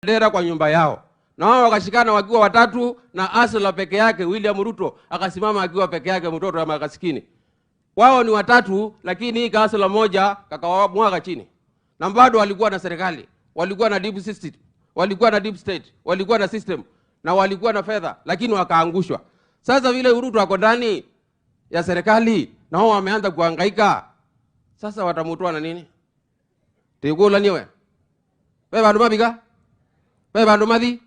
bendera kwa nyumba yao. Na wao wakashikana wakiwa watatu na Asla peke yake, William Ruto akasimama akiwa peke yake, mtoto wa maskini. Wao ni watatu lakini hii Asla moja kakawamwaga chini. Na bado walikuwa na serikali, walikuwa na deep system, walikuwa na deep state, walikuwa na system na walikuwa na fedha, lakini wakaangushwa. Sasa vile Ruto ako ndani ya serikali na wao wameanza kuhangaika. Sasa watamutoa na nini? Tegula niwe. Wewe bandu mabiga? Wewe bandu madhi?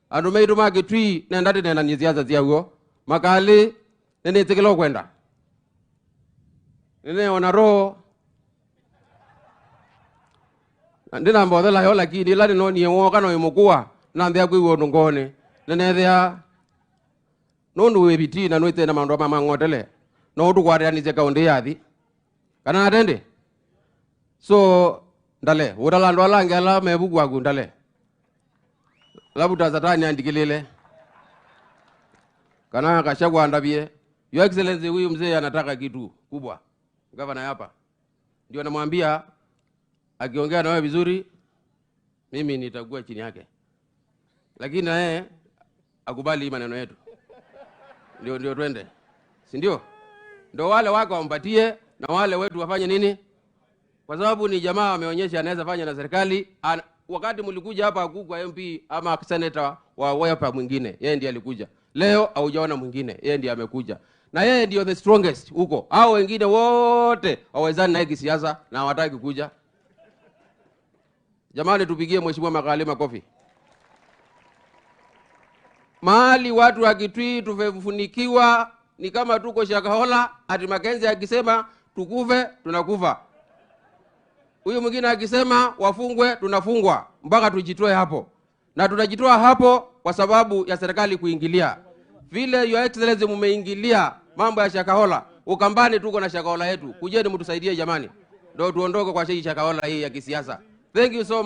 Andu meitu magitwi na ndate na nyiziaza ziago. Makali nene tekelo kwenda. Nene ona roho. Ndina mbodela yo lakini lani no ni woka no imukua na ndya kwiwo ndongone. Nene thea nondu webiti na noite na mandu mamangotele. No tukwarya ni zeka onde yathi. Kana atende. So ndale udalandu alangela mebugu wagu ndale. Labuta zatani andikilele. Kana kashagwa ndabie. Your Excellency, huyu mzee anataka kitu kubwa. Gavana hapa. Ndio namwambia akiongea na wewe vizuri mimi nitakuwa chini yake. Lakini na yeye akubali maneno yetu. Ndio twende. Si ndio? Ndio wale wako wampatie na wale wetu wafanye nini? Kwa sababu ni jamaa ameonyesha anaweza fanya na serikali. Wakati mlikuja hapa kwa MP ama senator wa Wiper mwingine, yeye ndiye alikuja. Leo haujaona mwingine, yeye ndiye amekuja. Na yeye ndio the strongest huko. Hao wengine wote hawezani na hiki siasa na hawataki kuja. Jamani, tupigie mheshimiwa Makali makofi. Mahali watu wa Kitui tufunikiwa ni kama tuko Shakahola, ati Makenzi akisema tukufe tunakufa. Huyu mwingine akisema wafungwe tunafungwa mpaka tujitoe hapo. Na tunajitoa hapo kwa sababu ya serikali kuingilia. Vile Your Excellency mumeingilia mambo ya Shakahola, Ukambani tuko na Shakahola yetu. Kujeni mtusaidie jamani. Ndio tuondoke kwa Shakahola hii ya kisiasa. Thank you so much.